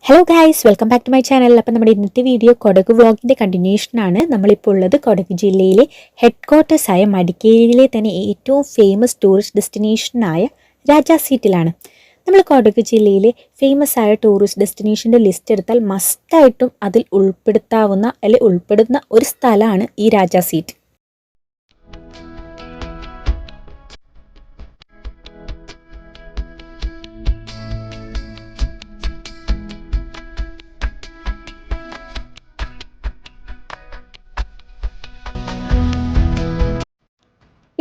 Hello guys, welcome back to my channel. അപ്പം നമ്മുടെ ഇന്നത്തെ വീഡിയോ കൊടക് വ്ളോഗിൻ്റെ കണ്ടിന്യൂഷനാണ്. നമ്മളിപ്പോൾ ഉള്ളത് കൊടക് ജില്ലയിലെ ഹെഡ് ക്വാർട്ടേഴ്സായ മടിക്കേരിയിലെ തന്നെ ഏറ്റവും ഫേമസ് ടൂറിസ്റ്റ് ഡെസ്റ്റിനേഷനായ രാജാ സീറ്റിലാണ്. നമ്മൾ കൊടക് ജില്ലയിലെ ഫേമസ് ആയ ടൂറിസ്റ്റ് ഡെസ്റ്റിനേഷൻ്റെ ലിസ്റ്റ് എടുത്താൽ മസ്റ്റായിട്ടും അതിൽ ഉൾപ്പെടുന്ന ഒരു സ്ഥലമാണ് ഈ രാജാ സീറ്റ്.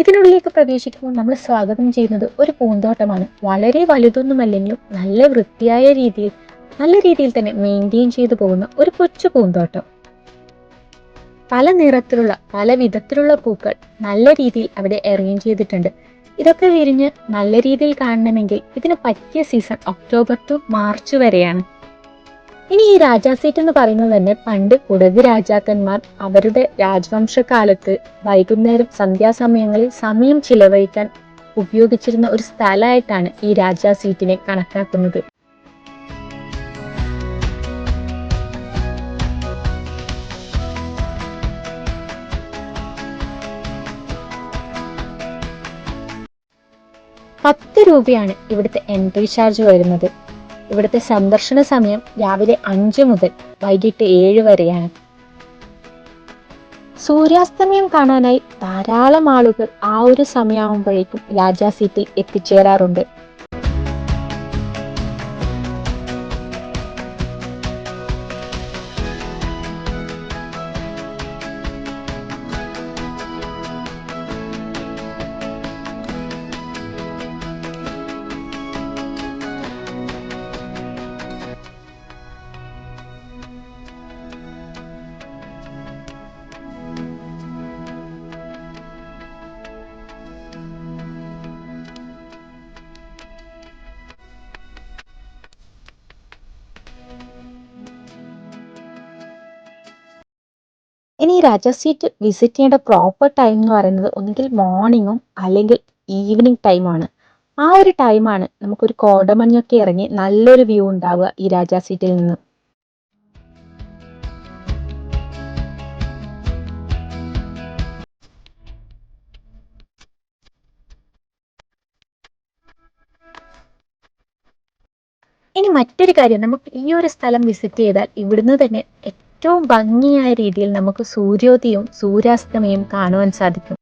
ഇതിനുള്ളിലേക്ക് പ്രവേശിക്കുമ്പോൾ നമ്മൾ സ്വാഗതം ചെയ്യുന്നത് ഒരു പൂന്തോട്ടമാണ്. വളരെ വലുതൊന്നുമല്ലെങ്കിലും നല്ല രീതിയിൽ തന്നെ മെയിൻറ്റെയിൻ ചെയ്തു പോകുന്ന ഒരു കൊച്ചു പൂന്തോട്ടം. പല നിറത്തിലുള്ള പല വിധത്തിലുള്ള പൂക്കൾ നല്ല രീതിയിൽ അവിടെ അറേഞ്ച് ചെയ്തിട്ടുണ്ട്. ഇതൊക്കെ വിരിഞ്ഞ് നല്ല രീതിയിൽ കാണണമെങ്കിൽ ഇതിന് പറ്റിയ സീസൺ ഒക്ടോബർ ടു മാർച്ച് വരെയാണ്. ഇനി ഈ രാജാ സീറ്റ് എന്ന് പറയുന്നത് തന്നെ പണ്ട് കുടക് രാജാക്കന്മാർ അവരുടെ രാജവംശകാലത്ത് വൈകുന്നേരം സന്ധ്യാസമയങ്ങളിൽ സമയം ചിലവഴിക്കാൻ ഉപയോഗിച്ചിരുന്ന ഒരു സ്ഥലമായിട്ടാണ് ഈ രാജാ സീറ്റിനെ കണക്കാക്കുന്നത്. ₹10 ഇവിടുത്തെ എൻട്രി ചാർജ് വരുന്നത്. ഇവിടുത്തെ സന്ദർശന സമയം രാവിലെ 5 മുതൽ വൈകിട്ട് 7 വരെയാണ്. സൂര്യാസ്തമയം കാണാനായി ധാരാളം ആളുകൾ ആ ഒരു സമയമാകുമ്പോഴേക്കും രാജാ സീറ്റിൽ എത്തിച്ചേരാറുണ്ട്. ഇനി രാജാ സീറ്റ് വിസിറ്റ് ചെയ്യേണ്ട പ്രോപ്പർ ടൈം എന്ന് പറയുന്നത് ഒന്നുകിൽ മോർണിംഗും അല്ലെങ്കിൽ ഈവനിങ് ടൈമാണ്. ആ ഒരു ടൈമാണ് നമുക്കൊരു കോടമഞ്ഞൊക്കെ ഇറങ്ങി നല്ലൊരു വ്യൂ ഉണ്ടാവുക ഈ രാജാ സീറ്റിൽ നിന്ന്. ഇനി മറ്റൊരു കാര്യം, നമുക്ക് ഈ ഒരു സ്ഥലം വിസിറ്റ് ചെയ്താൽ ഇവിടുന്ന് തന്നെ ഏറ്റവും ഭംഗിയായ രീതിയിൽ നമുക്ക് സൂര്യോദയവും സൂര്യാസ്തമയവും കാണുവാൻ സാധിക്കും.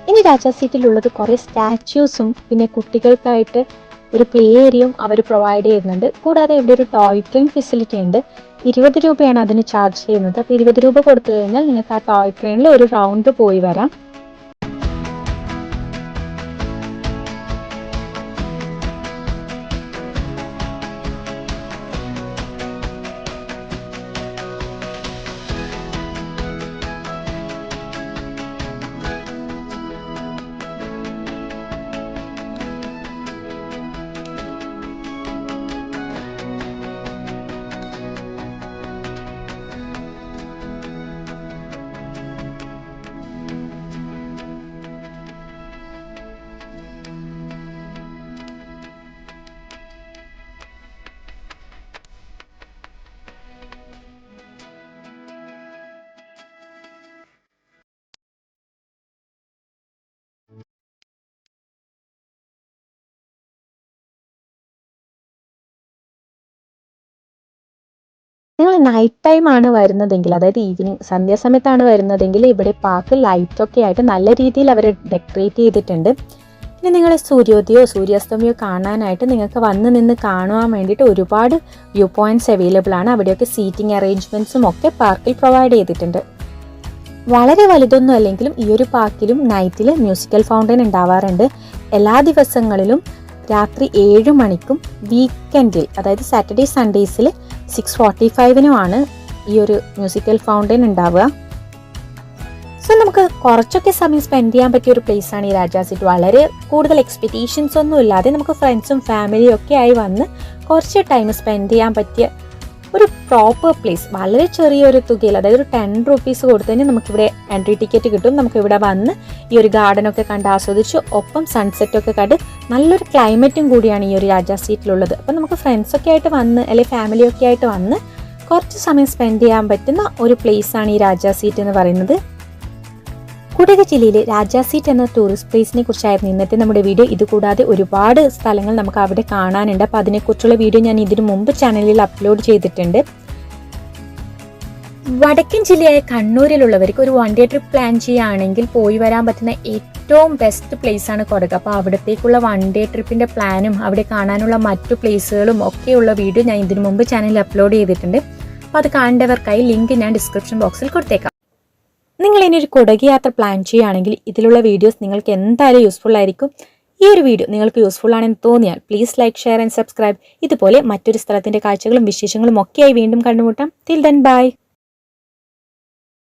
ഇനി രാജാ സീറ്റിലുള്ളത് കുറേ സ്റ്റാച്യൂസും പിന്നെ കുട്ടികൾക്കായിട്ട് ഒരു പ്ലേ ഏരിയയും അവർ പ്രൊവൈഡ് ചെയ്യുന്നുണ്ട്. കൂടാതെ ഇവിടെ ഒരു ടോയ് ട്രെയിൻ ഫെസിലിറ്റി ഉണ്ട്. ₹20 അതിന് ചാർജ് ചെയ്യുന്നത്. അപ്പോൾ ₹20 കൊടുത്തു കഴിഞ്ഞാൽ നിങ്ങൾക്ക് ആ ടോയ് ട്രെയിനിൽ ഒരു റൗണ്ട് പോയി വരാം. നിങ്ങൾ നൈറ്റ് ടൈം ആണ് വരുന്നതെങ്കിൽ, അതായത് ഈവനിങ് സന്ധ്യാസമയത്താണ് വരുന്നതെങ്കിൽ ഇവിടെ പാർക്ക് ലൈറ്റൊക്കെ ആയിട്ട് നല്ല രീതിയിൽ അവർ ഡെക്കറേറ്റ് ചെയ്തിട്ടുണ്ട്. പിന്നെ നിങ്ങൾ സൂര്യോദയമോ സൂര്യാസ്തമയോ കാണാനായിട്ട് നിങ്ങൾക്ക് വന്ന് നിന്ന് കാണുവാൻ വേണ്ടിയിട്ട് ഒരുപാട് വ്യൂ പോയിന്റ്സ് അവൈലബിൾ ആണ്. അവിടെയൊക്കെ സീറ്റിംഗ് അറേഞ്ച്മെൻറ്റ്സും ഒക്കെ പാർക്കിൽ പ്രൊവൈഡ് ചെയ്തിട്ടുണ്ട്. വളരെ വലുതൊന്നും അല്ലെങ്കിലും ഈ ഒരു പാർക്കിലും നൈറ്റിൽ മ്യൂസിക്കൽ ഫൗണ്ടൻ ഉണ്ടാവാറുണ്ട്. എല്ലാ ദിവസങ്ങളിലും രാത്രി 7 മണിക്കും വീക്കെൻഡിൽ അതായത് സാറ്റർഡേ സൺഡേസിൽ 6:45 ഈ ഒരു മ്യൂസിക്കൽ ഫൗണ്ടൻ ഉണ്ടാവുക. സോ നമുക്ക് കുറച്ചൊക്കെ സമയം സ്പെൻഡ് ചെയ്യാൻ പറ്റിയ ഒരു പ്ലേസ് ആണ് ഈ രാജാ സീറ്റ്. വളരെ കൂടുതൽ എക്സ്പെക്റ്റേഷൻസ് ഒന്നും ഇല്ലാതെ നമുക്ക് ഫ്രണ്ട്സും ഫാമിലിയും ഒക്കെ ആയി വന്ന് കുറച്ച് ടൈം സ്പെൻഡ് ചെയ്യാൻ പറ്റിയ ഒരു പ്രോപ്പർ പ്ലേസ്. വളരെ ചെറിയൊരു തുകയിൽ, അതായത് ഒരു 10 rupees കൊടുത്തു കഴിഞ്ഞാൽ നമുക്കിവിടെ എൻട്രി ടിക്കറ്റ് കിട്ടും. നമുക്കിവിടെ വന്ന് ഈ ഒരു ഗാർഡനൊക്കെ കണ്ട് ആസ്വദിച്ച് ഒപ്പം സൺസെറ്റൊക്കെ കണ്ട് നല്ലൊരു ക്ലൈമറ്റും കൂടിയാണ് ഈ ഒരു രാജാ സീറ്റിലുള്ളത്. അപ്പം നമുക്ക് ഫ്രണ്ട്സൊക്കെ ആയിട്ട് വന്ന് അല്ലെങ്കിൽ ഫാമിലിയൊക്കെ ആയിട്ട് വന്ന് കുറച്ച് സമയം സ്പെൻഡ് ചെയ്യാൻ പറ്റുന്ന ഒരു പ്ലേസാണ് ഈ രാജാ സീറ്റ് എന്ന് പറയുന്നത്. കൂടാതെ ജില്ലയിലെ രാജാ സീറ്റ് എന്ന ടൂറിസ്റ്റ് പ്ലേസിനെ കുറിച്ചായിരുന്നു ഇന്നത്തെ നമ്മുടെ വീഡിയോ. ഇതുകൂടാതെ ഒരുപാട് സ്ഥലങ്ങൾ നമുക്ക് അവിടെ കാണാനുണ്ട്. അപ്പോൾ അതിനെക്കുറിച്ചുള്ള വീഡിയോ ഞാൻ ഇതിനു മുമ്പ് ചാനലിൽ അപ്ലോഡ് ചെയ്തിട്ടുണ്ട്. വടക്കൻ ജില്ലയായ കണ്ണൂരിലുള്ളവർക്ക് ഒരു 1 day ട്രിപ്പ് പ്ലാൻ ചെയ്യുകയാണെങ്കിൽ പോയി വരാൻ പറ്റുന്ന ഏറ്റവും ബെസ്റ്റ് പ്ലേസ് ആണ് കൊടക്. അപ്പോൾ അവിടത്തേക്കുള്ള 1 day ട്രിപ്പിന്റെ പ്ലാനും അവിടെ കാണാനുള്ള മറ്റു പ്ലേസുകളും ഒക്കെയുള്ള വീഡിയോ ഞാൻ ഇതിനു മുമ്പ് ചാനലിൽ അപ്ലോഡ് ചെയ്തിട്ടുണ്ട്. അപ്പോൾ അത് കാണേണ്ടവർക്കായി ലിങ്ക് ഞാൻ ഡിസ്ക്രിപ്ഷൻ ബോക്സിൽ കൊടുത്തേക്കാം. നിങ്ങൾ ഇനി ഒരു കൊടക് യാത്ര പ്ലാൻ ചെയ്യുകയാണെങ്കിൽ ഇതിലുള്ള വീഡിയോസ് നിങ്ങൾക്ക് എന്തായാലും യൂസ്ഫുൾ ആയിരിക്കും. ഈ ഒരു വീഡിയോ നിങ്ങൾക്ക് യൂസ്ഫുൾ ആണെന്ന് തോന്നിയാൽ please like, share and subscribe. ഇതുപോലെ മറ്റൊരു സ്ഥലത്തിന്റെ കാഴ്ചകളും വിശേഷങ്ങളും ഒക്കെയായി വീണ്ടും കണ്ടുമുട്ടാം. Till then bye.